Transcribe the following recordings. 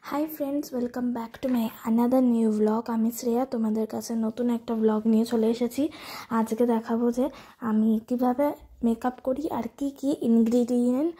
Hi friends, welcome back to my another new blog. আমি শ্রেয়া, তোমাদের কাছে নতুন একটা ব্লগ নিয়ে চলে এসেছি। আজকে দেখাবো যে আমি কিভাবে মেকআপ করি আর কি কি ইনগ্রিডিয়েন্ট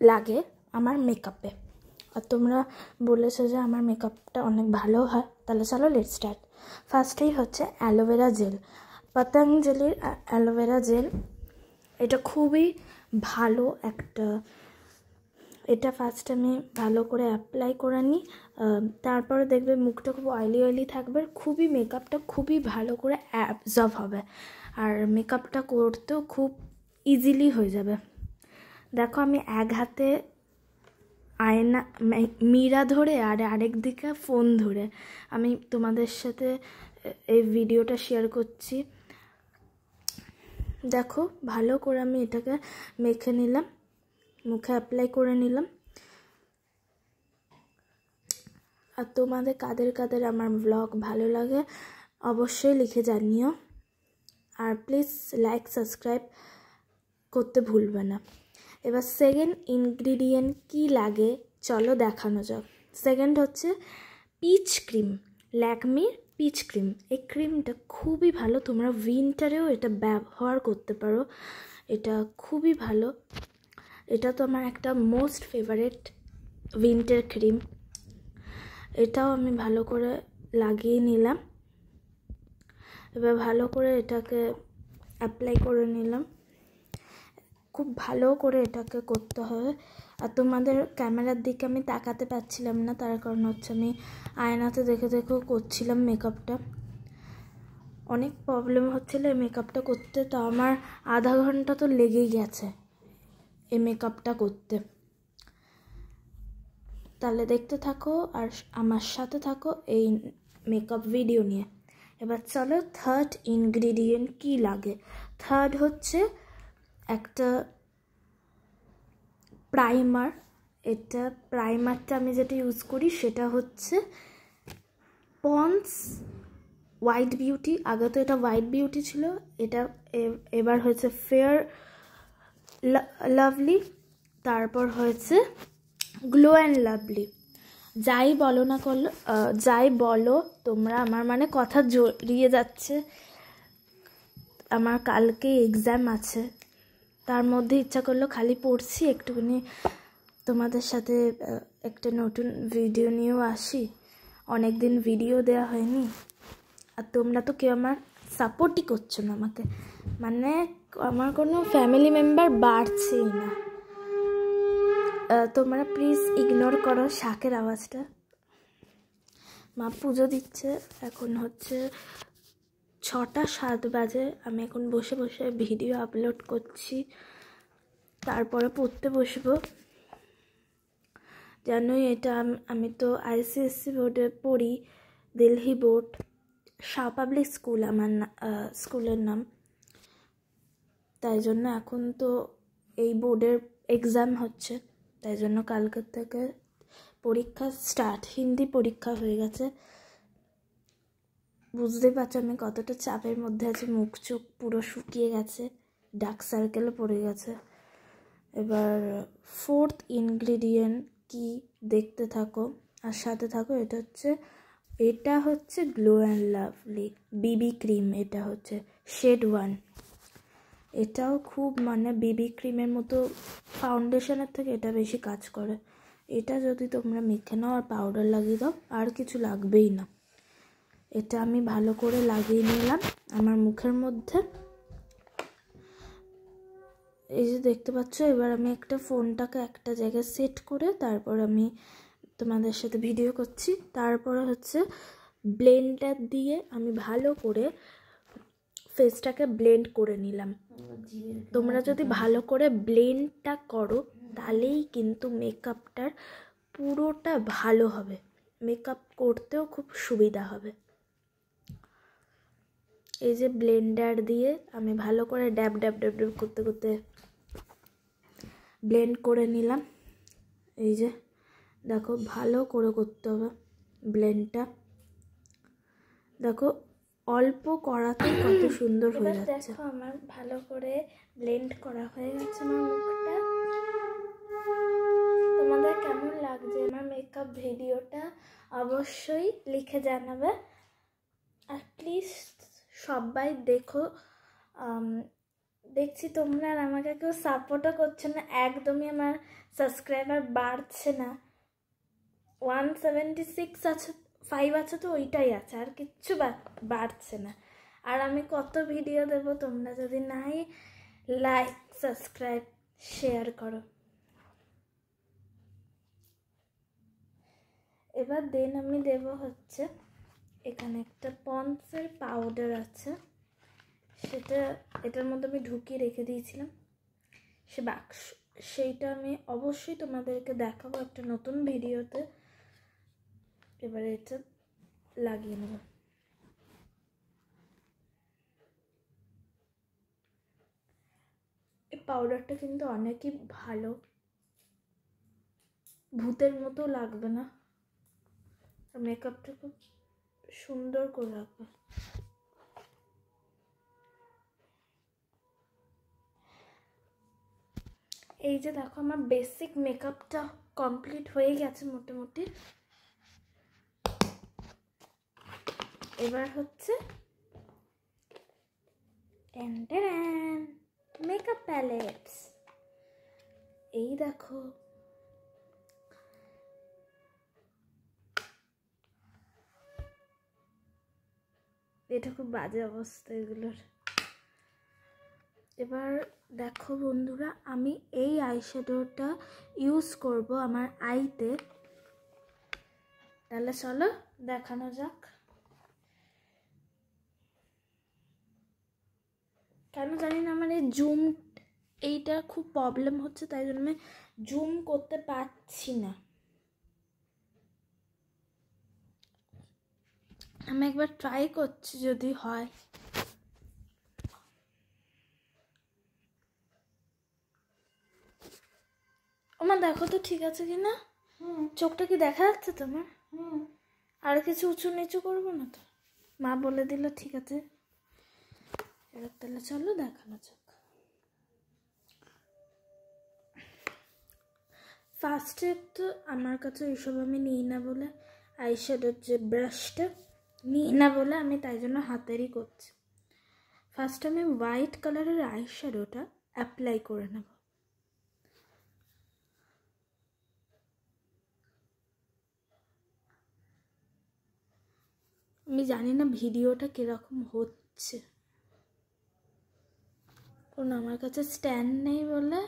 লাগে আমার মেকআপে। আর তোমরা বলেছো যে আমার মেকআপটা অনেক ভালো হয়, তাহলে চলো লেটস স্টার্ট। ফার্স্টেই হচ্ছে অ্যালোভেরা জেল, পতঞ্জলির অ্যালোভেরা জেল। এটা খুবই ভালো একটা, এটা ফার্স্ট আমি ভালো করে অ্যাপ্লাই করে নিই, তারপরে দেখবে মুখটা খুব অয়েলি থাকবে, খুবই মেকআপটা খুবই ভালো করে অ্যাবজর্ব হবে আর মেকআপটা করতেও খুব ইজিলি হয়ে যাবে। দেখো আমি এক হাতে আয়না মিরা ধরে আর আরেক দিকে ফোন ধরে আমি তোমাদের সাথে এই ভিডিওটা শেয়ার করছি। দেখো ভালো করে আমি এটাকে মেখে নিলাম, মুখে অ্যাপ্লাই করে নিলাম। আর তোমাদের কাদের কাদের আমার ব্লগ ভালো লাগে অবশ্যই লিখে জানিও, আর প্লিজ লাইক সাবস্ক্রাইব করতে ভুলবে না। এবার সেকেন্ড ইনগ্রিডিয়েন্ট কি লাগে চলো দেখানো যাক। সেকেন্ড হচ্ছে পিচ ক্রিম, ল্যাকমির পিচ ক্রিম। এই ক্রিমটা খুবই ভালো, তোমরা উইন্টারেও এটা ব্যবহার করতে পারো, এটা খুবই ভালো। এটা তো আমার একটা মোস্ট ফেভারিট উইন্টার ক্রিম। এটাও আমি ভালো করে লাগিয়ে নিলাম। এবার ভালো করে এটাকে অ্যাপ্লাই করে নিলাম, খুব ভালো করে এটাকে করতে হবে। আর তোমাদের ক্যামেরার দিকে আমি তাকাতে পারছিলাম না, তার কারণ হচ্ছে আমি আয়নাতে দেখে দেখেও করছিলাম মেকআপটা। অনেক প্রবলেম হচ্ছিল এই মেকআপটা করতে, তো আমার আধা ঘন্টা তো লেগেই গেছে এই মেকআপটা করতে। তাহলে দেখতে থাকো আর আমার সাথে থাকো এই মেকআপ ভিডিও নিয়ে। এবার চলো থার্ড ইনগ্রিডিয়েন্ট কি লাগে। থার্ড হচ্ছে একটা প্রাইমার। এটা প্রাইমারটা আমি যেটা ইউজ করি সেটা হচ্ছে পন্ডস হোয়াইট বিউটি। আগে তো এটা হোয়াইট বিউটি ছিল, এটা এবার হয়েছে ফেয়ার লাভলি, তারপর হয়েছে গ্লো অ্যান্ড লাভলি। যাই বলো না করলো, যাই বলো তোমরা, আমার মানে কথা জড়িয়ে যাচ্ছে। আমার কালকে এক্সাম আছে, তার মধ্যে ইচ্ছা করলো খালি পড়ছি, একটুখানি তোমাদের সাথে একটা নতুন ভিডিও নিয়েও আসি। অনেক দিন ভিডিও দেওয়া হয়নি, আর তোমরা তো কেউ আমার সাপোর্টই করছো না আমাকে, মানে আমার কোনো ফ্যামিলি মেম্বার বাড়ছেই না। তোমরা প্লিজ ইগনোর করো শাকের আওয়াজটা। মা পুজো দিচ্ছে, এখন হচ্ছে 6:07 বাজে। আমি এখন বসে বসে ভিডিও আপলোড করছি, তারপরে পড়তে বসবো। জানোই এটা আমি তো আইসিএসসি বোর্ডে পড়ি, Delhi board, Shah public school আমার স্কুলের নাম। তাই জন্য এখন তো এই বোর্ডের এক্সাম হচ্ছে, তাই জন্য কালকের থেকে পরীক্ষা স্টার্ট, হিন্দি পরীক্ষা হয়ে গেছে। বুঝতেই পারছো আমি কতটা চাপের মধ্যে আছি, মুখ চোখ পুরো শুকিয়ে গেছে, ডার্ক সার্কেলও পড়ে গেছে। এবার ফোর্থ ইনগ্রিডিয়েন্ট কি দেখতে থাকো আর সাথে থাকো। এটা হচ্ছে glow and lovely Bibi cream. এটা হচ্ছে শেড 1। এটাও খুব মানে বিবি ক্রিমের মতো, ফাউন্ডেশনের থেকে এটা বেশি কাজ করে। এটা যদি তোমরা মেখে নাও আর পাউডার লাগিয়ে দাও, আর কিছু লাগবেই না। এটা আমি ভালো করে লাগিয়ে নিলাম আমার মুখের মধ্যে, এই যে দেখতে পাচ্ছ। এবার আমি একটা ফোনটাকে একটা জায়গায় সেট করে তারপর আমি তোমাদের সাথে ভিডিও করছি। তারপরে হচ্ছে ব্লেন্ডার দিয়ে আমি ভালো করে ফেসটাকে ব্লেন্ড করে নিলাম। তোমরা যদি ভালো করে ব্লেন্ডটা করো তাহলেই কিন্তু মেকআপটার পুরোটা ভালো হবে, মেকআপ করতেও খুব সুবিধা হবে। এই যে ব্লেন্ডার দিয়ে আমি ভালো করে ড্যাব ড্যাব ড্যাব ড্যাব করতে করতে ব্লেন্ড করে নিলাম। এই যে দেখো ভালো করে করতে হবে ব্লেন্ডটা। দেখো অল্প করাতে কত সুন্দর হয়ে যাচ্ছে। দেখো আমার ভালো করে ব্লেন্ড করা হয়ে গেছে আমার মুখটা। তোমাদের কেমন লাগছে আমার মেকআপ? মেকআপ ভিডিওটা অবশ্যই লিখে জানাবে। আর প্লিজ সবাই দেখো। দেখছি তোমরা আর আমাকে কেউ সাপোর্টও করছো না, একদমই আমার সাবস্ক্রাইবার বাড়ছে না। 176 আছে, 5 আছে, তো ওইটাই আছে, আর কিচ্ছু বাড়ছে না। আর আমি কত ভিডিও দেব, তোমরা যদি নাই লাইক সাবস্ক্রাইব শেয়ার করো। এবার দেন আমি দেব হচ্ছে, এখানে একটা পন্ডসের পাউডার আছে, সেটা এটার মধ্যে আমি ঢুকিয়ে রেখে দিয়েছিলাম সে বাক্স, সেইটা আমি অবশ্যই তোমাদেরকে দেখাবো একটা নতুন ভিডিওতে। এবারে এটা লাগিয়ে নেব। এই পাউডারটা কিন্তু অনেকই ভালো, ভূতের মতো লাগবে না, আর মেকআপটা খুব সুন্দর করে রাখবে। এই যে দেখো আমার বেসিক মেকআপটা কমপ্লিট হয়ে গেছে মোটামুটি। এবার হচ্ছে মেকআপ প্যালেটস। এই দেখো, এটা খুব বাজে অবস্থা এগুলোর। এবার দেখো বন্ধুরা, আমি এই আইশ্যাডোটা ইউজ করব আমার আইতে। তাহলে চলো দেখানো যাক। কেন জানি না আমার এই জুম এইটা খুব প্রবলেম হচ্ছে, তাই জন্য আমি জুম করতে পারছি না। আমি একবার ট্রাই করছি যদি হয়। আমার দেখো তো ঠিক আছে কিনা, চোখটা কি দেখা যাচ্ছে তোমার? আর কিছু উঁচু নিচু করবো না তো? মা বলে দিল ঠিক আছে। এবার তাহলে চলো দেখানো যাক। ফার্স্টে তো আমার কাছে এইসব আমি নিই না বলে, আইশ্যাডোর যে ব্রাশটা নিই না বলে আমি তাই জন্য হাতেরই করছি। ফার্স্ট আমি হোয়াইট কালারের আইশ্যাডোটা অ্যাপ্লাই করে নেব। আমি জানি না ভিডিওটা কিরকম হচ্ছে, কারণ আমার কাছে স্ট্যান্ড নেই বলে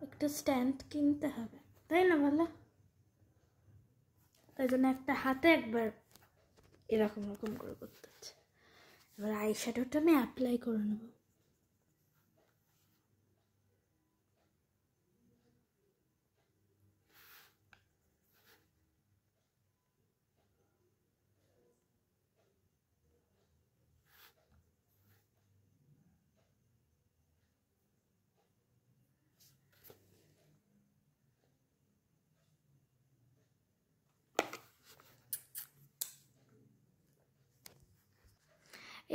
একটা স্ট্যান্ড কিনতে হবে, তাই না বলো? তাই জন্য একটা হাতে একবার এরকম রকম করে করতে হচ্ছে। এবার আইশ্যাডোটা আমি অ্যাপ্লাই করে নেব।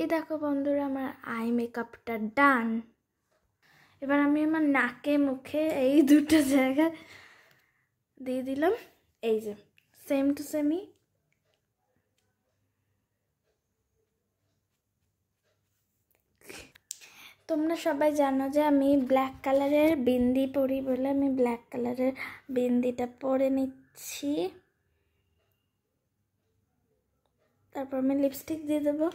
এই দেখো বন্ধুরা, আমার আই মেকআপটা ডান। এবার আমি আমার নাকে মুখে এই দুটো জায়গা দিয়ে দিলাম। এই যে সেম টু সেমই। তোমরা সবাই জানো যে আমি ব্ল্যাক কালারের বিন্দি পরি বলে আমি ব্ল্যাক কালারের বিন্দিটা পরে নিচ্ছি। তারপর আমি লিপস্টিক দিয়ে দেবো।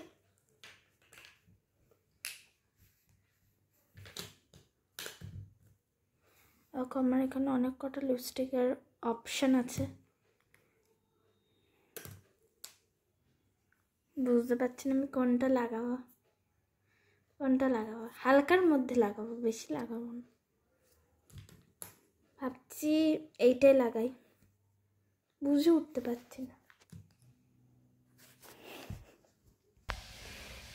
আমার এখানে অনেক কটা লিপস্টিকের অপশান আছে, বুঝতে পারছি না আমি কোনটা লাগাবো। হালকার মধ্যে লাগাবো, বেশি লাগাবো না। ভাবছি এইটাই লাগাই, বুঝে উঠতে পারছি না।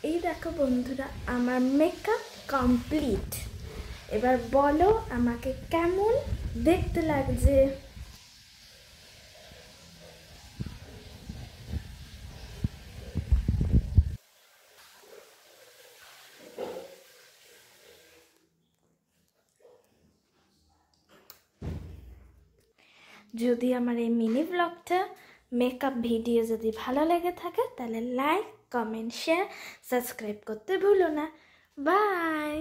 এই দেখো বন্ধুরা, আমার মেকআপ কমপ্লিট। এবার বলো আমাকে কেমন দেখতে লাগছে। যদি আমার এই মিনি ব্লগটা মেকআপ ভিডিও যদি ভালো লেগে থাকে তাহলে লাইক, কমেন্ট, শেয়ার, সাবস্ক্রাইব করতে ভুলো না। বাই।